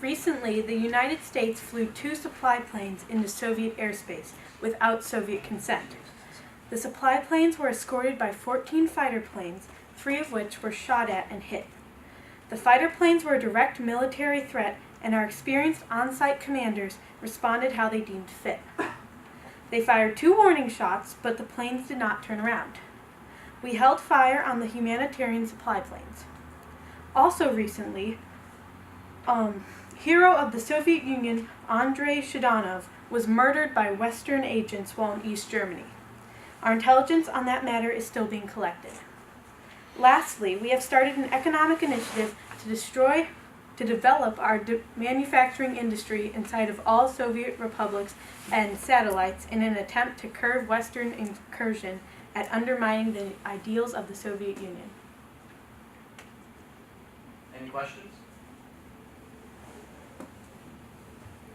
Recently, the United States flew 2 supply planes into Soviet airspace without Soviet consent. The supply planes were escorted by 14 fighter planes, 3 of which were shot at and hit. The fighter planes were a direct military threat, and our experienced on-site commanders responded how they deemed fit. They fired 2 warning shots, but the planes did not turn around. We held fire on the humanitarian supply planes. Also recently, hero of the Soviet Union, Andrei Zhdanov, was murdered by Western agents while in East Germany. Our intelligence on that matter is still being collected. Lastly, we have started an economic initiative to develop our manufacturing industry inside of all Soviet republics and satellites in an attempt to curb Western incursion at undermining the ideals of the Soviet Union. Any questions?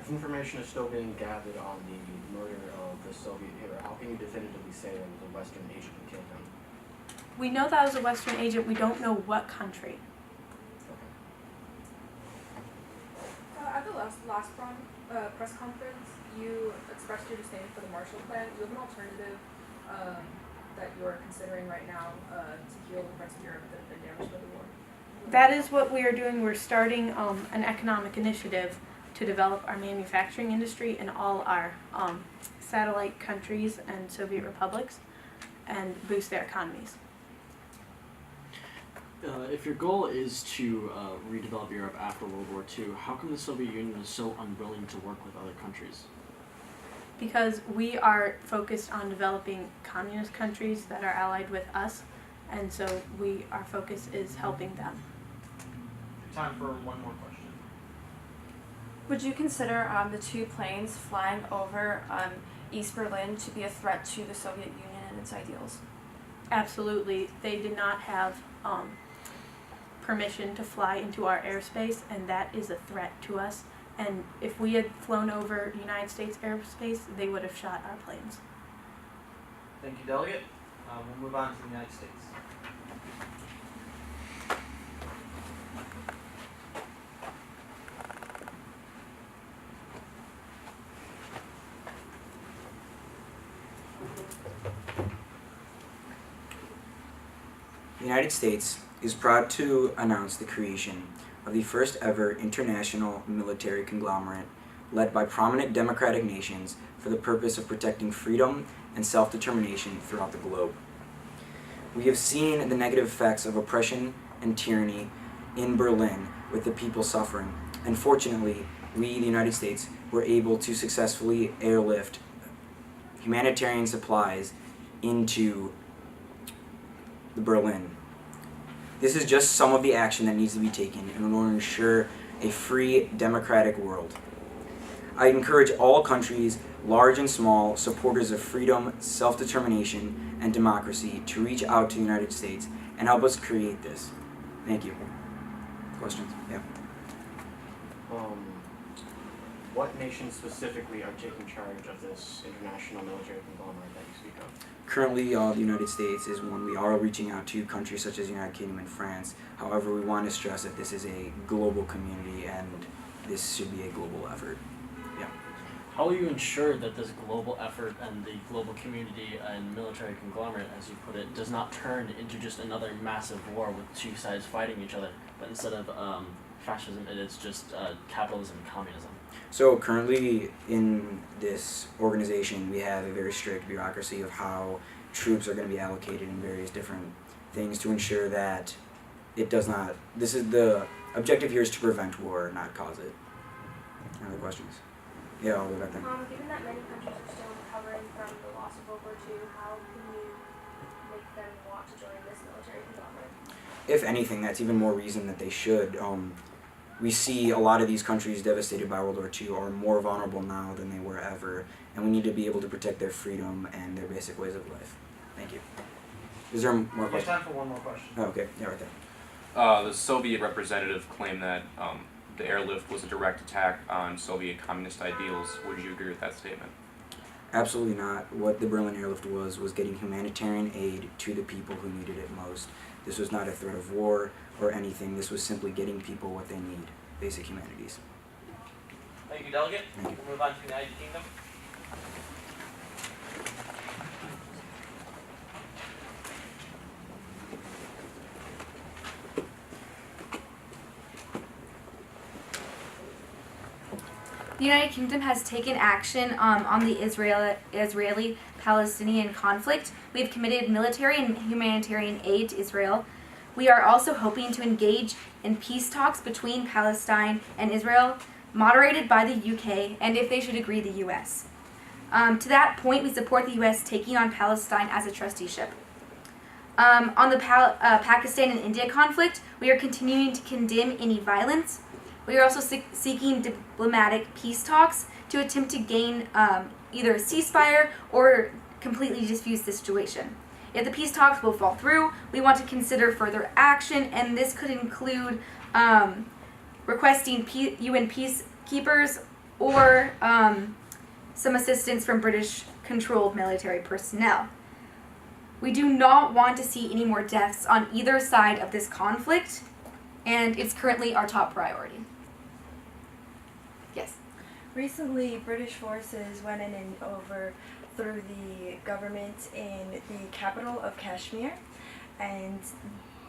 If information is still being gathered on the murder of the Soviet hero, how can you definitively say it was a Western agent who killed him? We know that was a Western agent. We don't know what country. At the last press conference, you expressed your disdain for the Marshall Plan. Do you have an alternative that you are considering right now to heal the parts of Europe that have been damaged by the war? That is what we are doing. We're starting an economic initiative to develop our manufacturing industry in all our satellite countries and Soviet republics and boost their economies. If your goal is to redevelop Europe after World War II, how come the Soviet Union is so unwilling to work with other countries? Because we are focused on developing communist countries that are allied with us, and so our focus is helping them. Time for one more question. Would you consider the 2 planes flying over East Berlin to be a threat to the Soviet Union and its ideals? Absolutely. They did not have permission to fly into our airspace, and that is a threat to us. And if we had flown over United States airspace, they would have shot our planes. Thank you, Delegate. We'll move on to the United States. The United States is proud to announce the creation of the first ever international military conglomerate led by prominent democratic nations for the purpose of protecting freedom and self-determination throughout the globe. We have seen the negative effects of oppression and tyranny in Berlin with the people suffering, and fortunately, we, the United States, were able to successfully airlift humanitarian supplies into Berlin. This is just some of the action that needs to be taken in order to ensure a free, democratic world. I encourage all countries, large and small, supporters of freedom, self-determination, and democracy to reach out to the United States and help us create this. Thank you. Questions? Yeah. What nations specifically are taking charge of this international military conglomerate that you speak of? Currently, the United States is one. We are reaching out to countries such as the United Kingdom and France. However, we want to stress that this is a global community and this should be a global effort. Yeah. How will you ensure that this global effort and the global community and military conglomerate, as you put it, does not turn into just another massive war with 2 sides fighting each other, but instead of fascism, it is just capitalism and communism? So currently in this organization, we have a very strict bureaucracy of how troops are going to be allocated in various different things to ensure that it does not, this is the objective here is to prevent war, not cause it. Any other questions? Yeah, I'll go back there. Given that many countries are still recovering from the loss of World War II, how can you make them want to join this military conglomerate? If anything, that's even more reason that they should. We see a lot of these countries devastated by World War II are more vulnerable now than they were ever, and we need to be able to protect their freedom and their basic ways of life. Thank you. Is there more questions? Time for one more question. Oh, okay. Yeah, right there. The Soviet representative claimed that the airlift was a direct attack on Soviet communist ideals. Would you agree with that statement? Absolutely not. What the Berlin airlift was getting humanitarian aid to the people who needed it most. This was not a threat of war or anything. This was simply getting people what they need, basic humanities. Thank you, Delegate. Thank you. We'll move on to the United Kingdom. The United Kingdom has taken action on the Israeli-Palestinian conflict. We have committed military and humanitarian aid to Israel. We are also hoping to engage in peace talks between Palestine and Israel, moderated by the UK, and if they should agree, the US. To that point, we support the US taking on Palestine as a trusteeship. On the Pakistan and India conflict, we are continuing to condemn any violence. We are also seeking diplomatic peace talks to attempt to gain either a ceasefire or completely defuse the situation. If the peace talks will fall through, we want to consider further action, and this could include requesting UN peacekeepers or some assistance from British-controlled military personnel. We do not want to see any more deaths on either side of this conflict, and it's currently our top priority. Yes. Recently, British forces went in and overthrew the government in the capital of Kashmir, and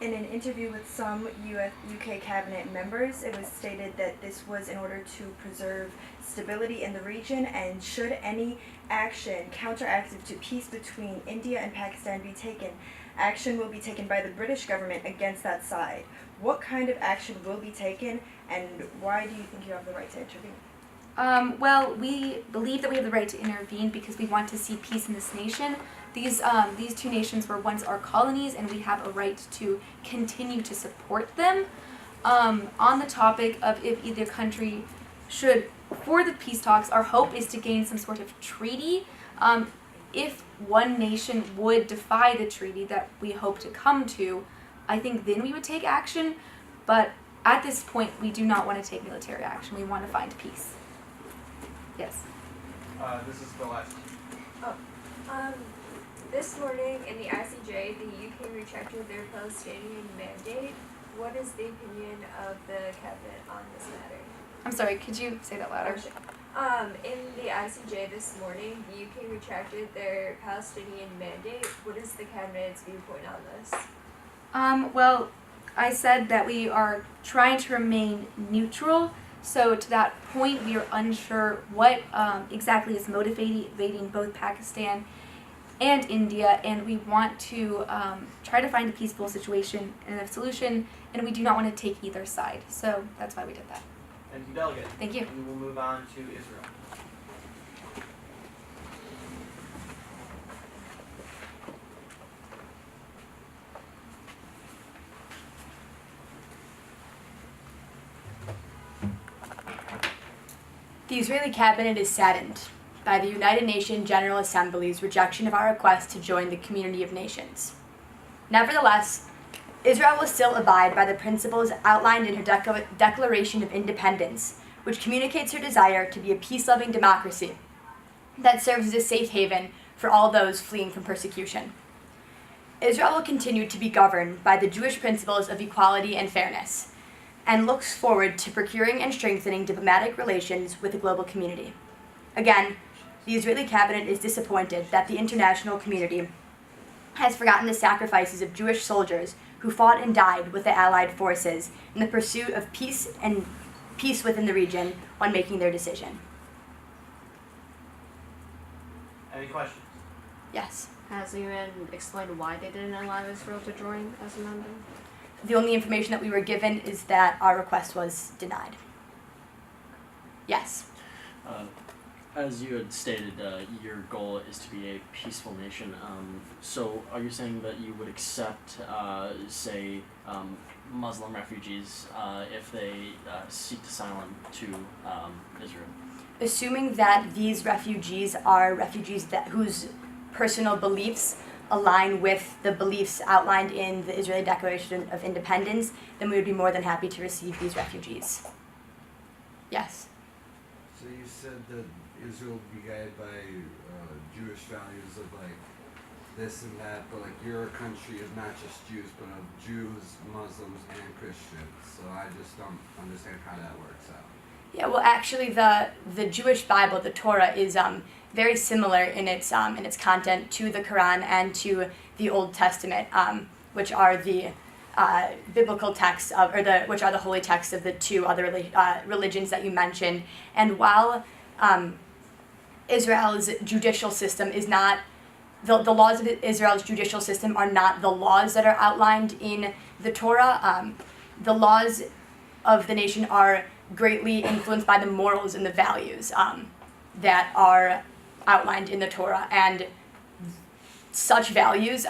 in an interview with some UK cabinet members, it was stated that this was in order to preserve stability in the region, and should any action counteractive to peace between India and Pakistan be taken, action will be taken by the British government against that side. What kind of action will be taken, and why do you think you have the right to intervene? Well, we believe that we have the right to intervene because we want to see peace in this nation. These two nations were once our colonies, and we have a right to continue to support them. On the topic of if either country should, for the peace talks, our hope is to gain some sort of treaty. If one nation would defy the treaty that we hope to come to, I think then we would take action. But at this point, we do not want to take military action. We want to find peace. Yes. This is the last. This morning in the ICJ, the UK rejected their Palestinian mandate. What is the opinion of the cabinet on this matter? I'm sorry, could you say that louder? In the ICJ this morning, the UK retracted their Palestinian mandate. What is the cabinet's viewpoint on this? Well, I said that we are trying to remain neutral. So to that point, we are unsure what exactly is motivating both Pakistan and India, and we want to try to find a peaceful situation and a solution, and we do not want to take either side. So that's why we did that. Thank you, Delegate. Thank you. We will move on to Israel. The Israeli cabinet is saddened by the United Nations General Assembly's rejection of our request to join the community of nations. Nevertheless, Israel will still abide by the principles outlined in her Declaration of Independence, which communicates her desire to be a peace-loving democracy that serves as a safe haven for all those fleeing from persecution. Israel will continue to be governed by the Jewish principles of equality and fairness, and looks forward to procuring and strengthening diplomatic relations with the global community. Again, the Israeli cabinet is disappointed that the international community has forgotten the sacrifices of Jewish soldiers who fought and died with the Allied forces in the pursuit of peace within the region when making their decision. Any questions? Yes. Has the UN explained why they didn't allow Israel to join as a member? The only information that we were given is that our request was denied. Yes. As you had stated, your goal is to be a peaceful nation. So are you saying that you would accept, say, Muslim refugees if they seek asylum to Israel? Assuming that these refugees are refugees whose personal beliefs align with the beliefs outlined in the Israeli Declaration of Independence, then we would be more than happy to receive these refugees. Yes. So you said that Israel will be guided by Jewish values of like this and that, but like your country is not just Jews, but of Jews, Muslims, and Christians. So I just don't understand how that works out. Yeah, well, actually, the Jewish Bible, the Torah, is very similar in its content to the Quran and to the Old Testament, which are the biblical texts of, which are the holy texts of the two other religions that you mentioned. And while Israel's judicial system is not the laws of Israel's judicial system are not the laws that are outlined in the Torah. The laws of the nation are greatly influenced by the morals and the values that are outlined in the Torah, and such values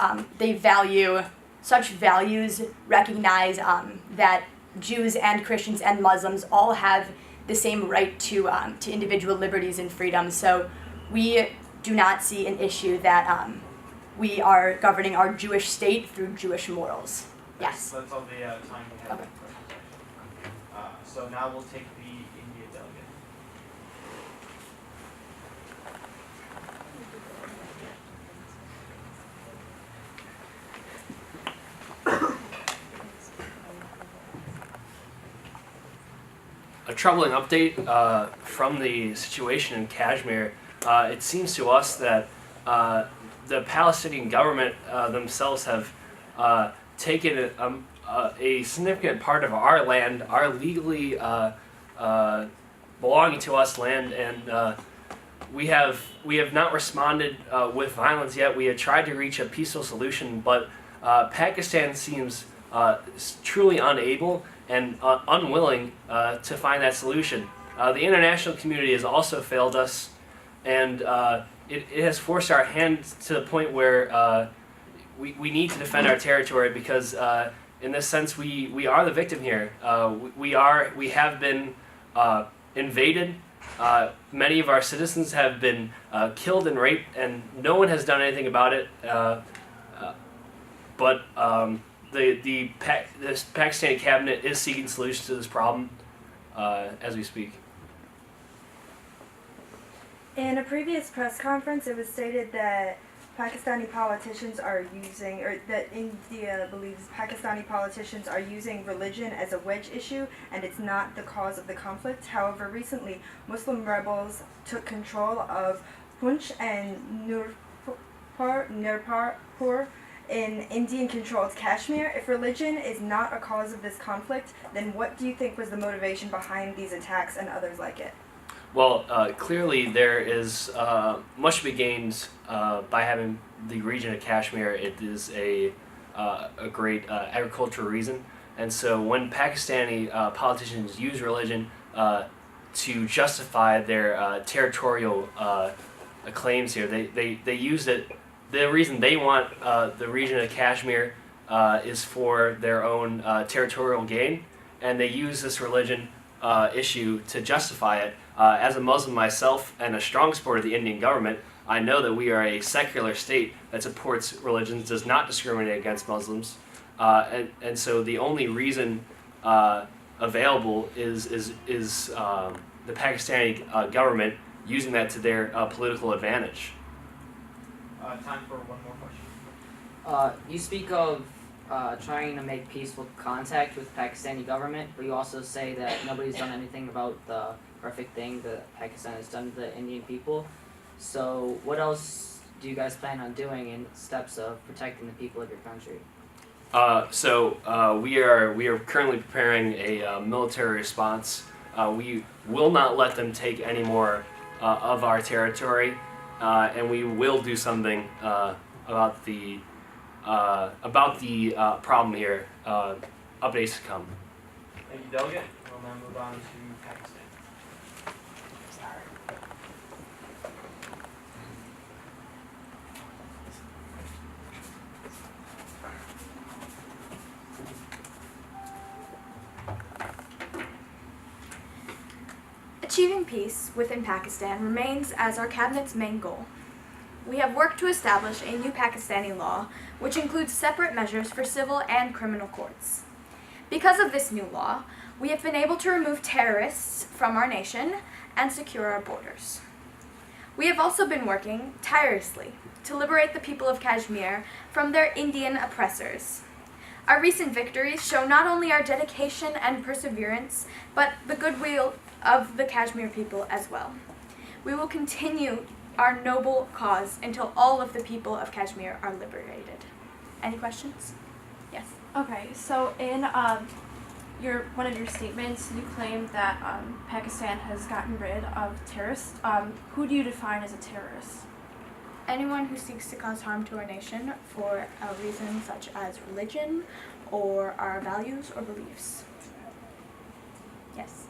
recognize that Jews and Christians and Muslims all have the same right to individual liberties and freedoms. So we do not see an issue that we are governing our Jewish state through Jewish morals. Yes. That's all the time we have. Okay. So now we'll take the India delegate. A troubling update from the situation in Kashmir. It seems to us that the Palestinian government themselves have taken a significant part of our land, our legally belonging to us land, and we have not responded with violence yet. We have tried to reach a peaceful solution, but Pakistan seems truly unable and unwilling to find that solution. The international community has also failed us, and it has forced our hand to the point where we need to defend our territory, because in this sense we are the victim here. We have been invaded. Many of our citizens have been killed and raped, and no one has done anything about it. But this Pakistani cabinet is seeking solutions to this problem as we speak. In a previous press conference, it was stated that Pakistani politicians are using, or that India believes Pakistani politicians are using religion as a wedge issue, and it's not the cause of the conflict. However, recently, Muslim rebels took control of Poonch and Nurpur in Indian-controlled Kashmir. If religion is not a cause of this conflict, then what do you think was the motivation behind these attacks and others like it? Well, clearly there is much to be gained by having the region of Kashmir. It is a great agricultural reason, and so when Pakistani politicians use religion to justify their territorial claims here, they use it. The reason they want the region of Kashmir is for their own territorial gain, and they use this religion issue to justify it. As a Muslim myself and a strong supporter of the Indian government, I know that we are a secular state that supports religions, does not discriminate against Muslims, and so the only reason available is the Pakistani government using that to their political advantage. Time for one more question. You speak of trying to make peaceful contact with the Pakistani government, but you also say that nobody's done anything about the horrific thing that Pakistan has done to the Indian people. So what else do you guys plan on doing in steps of protecting the people of your country? We are currently preparing a military response. We will not let them take any more of our territory, and we will do something about the problem here. Updates to come. Thank you, Delegate. We'll now move on to Pakistan. Achieving peace within Pakistan remains as our cabinet's main goal. We have worked to establish a new Pakistani law, which includes separate measures for civil and criminal courts. Because of this new law, we have been able to remove terrorists from our nation and secure our borders. We have also been working tirelessly to liberate the people of Kashmir from their Indian oppressors. Our recent victories show not only our dedication and perseverance, but the goodwill of the Kashmir people as well. We will continue our noble cause until all of the people of Kashmir are liberated. Any questions? Yes. Okay, so in one of your statements, you claimed that Pakistan has gotten rid of terrorists. Who do you define as a terrorist? Anyone who seeks to cause harm to our nation for a reason such as religion or our values or beliefs. Yes.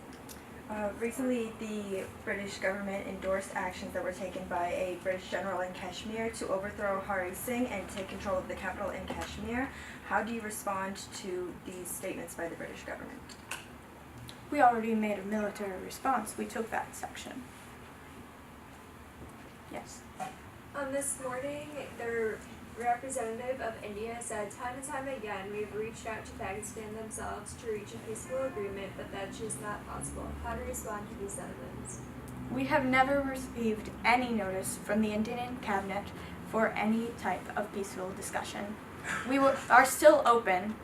Recently, the British government endorsed actions that were taken by a British general in Kashmir to overthrow Hari Singh and take control of the capital in Kashmir. How do you respond to these statements by the British government? We already made a military response. We took that section. Yes. This morning, the representative of India said time and time again we've reached out to Pakistan themselves to reach a peaceful agreement, but that's just not possible. How to respond to these sentiments? We have never received any notice from the Indian cabinet for any type of peaceful discussion. We are still open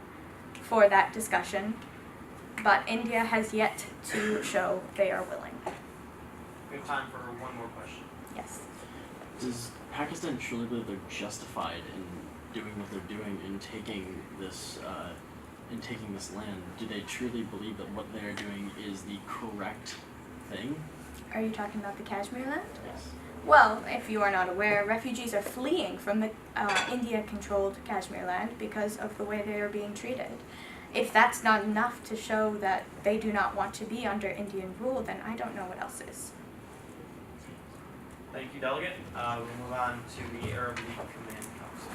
for that discussion, but India has yet to show they are willing. We have time for one more question. Yes. Does Pakistan truly believe they're justified in doing what they're doing in taking this land? Do they truly believe that what they're doing is the correct thing? Are you talking about the Kashmir land? Yes. Well, if you are not aware, refugees are fleeing from the India-controlled Kashmir land because of the way they are being treated. If that's not enough to show that they do not want to be under Indian rule, then I don't know what else is. Thank you, Delegate. We'll move on to the Arab League Command Council.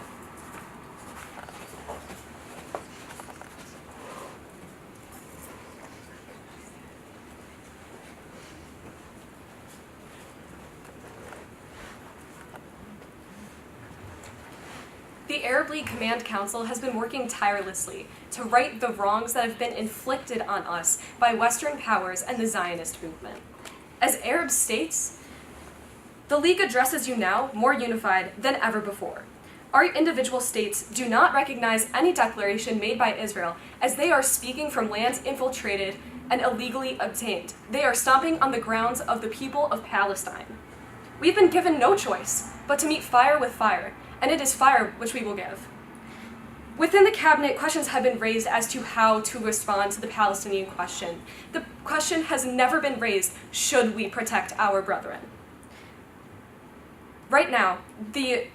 The Arab League Command Council has been working tirelessly to right the wrongs that have been inflicted on us by Western powers and the Zionist movement. As Arab states, the League addresses you now more unified than ever before. Our individual states do not recognize any declaration made by Israel, as they are speaking from lands infiltrated and illegally obtained. They are stomping on the grounds of the people of Palestine. We've been given no choice but to meet fire with fire, and it is fire which we will give. Within the cabinet, questions have been raised as to how to respond to the Palestinian question. The question has never been raised, should we protect our brethren? Right now, the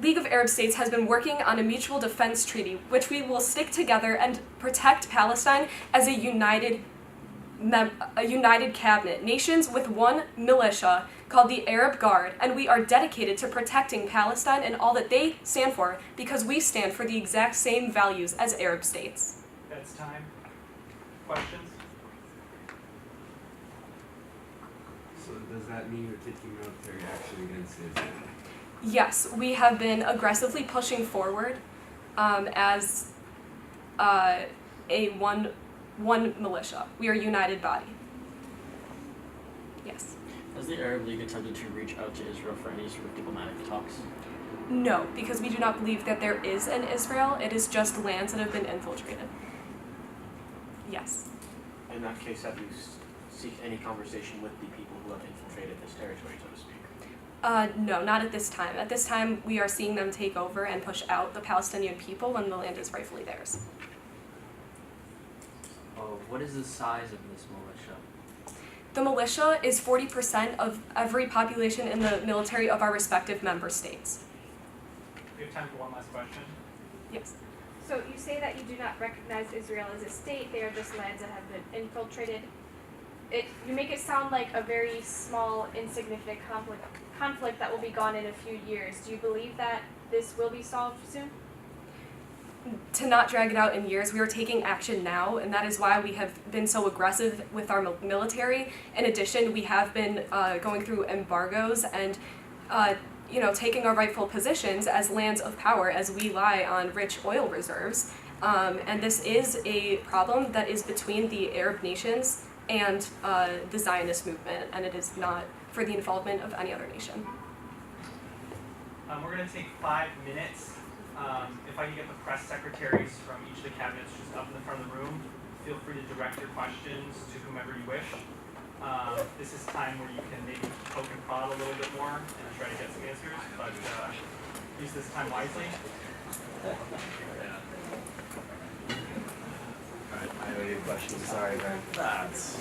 League of Arab States has been working on a mutual defense treaty, which we will stick together and protect Palestine as a united cabinet, nations with one militia called the Arab Guard, and we are dedicated to protecting Palestine and all that they stand for, because we stand for the exact same values as Arab states. That's time. Questions? So does that mean you're taking military action against Israel? Yes, we have been aggressively pushing forward as a one militia. We are a united body. Yes. Has the Arab League attempted to reach out to Israel for any sort of diplomatic talks? No, because we do not believe that there is an Israel. It is just lands that have been infiltrated. Yes. In that case, have you seek any conversation with the people who have infiltrated this territory, so to speak? No, not at this time. At this time, we are seeing them take over and push out the Palestinian people when the land is rightfully theirs. What is the size of this militia? The militia is 40% of every population in the military of our respective member states. We have time for one last question. Yes. So you say that you do not recognize Israel as a state, they are just lands that have been infiltrated. You make it sound like a very small, insignificant conflict that will be gone in a few years. Do you believe that this will be solved soon? To not drag it out in years, we are taking action now, and that is why we have been so aggressive with our military. In addition, we have been going through embargoes and taking our rightful positions as lands of power, as we lie on rich oil reserves. And this is a problem that is between the Arab nations and the Zionist movement, and it is not for the involvement of any other nation. We're going to take 5 minutes If I can get the press secretaries from each of the cabinets just up in the front of the room, feel free to direct your questions to whomever you wish. This is time where you can maybe poke and prod a little bit more and try to get some answers, but use this time wisely. Alright, I have any questions. Sorry, Greg. That's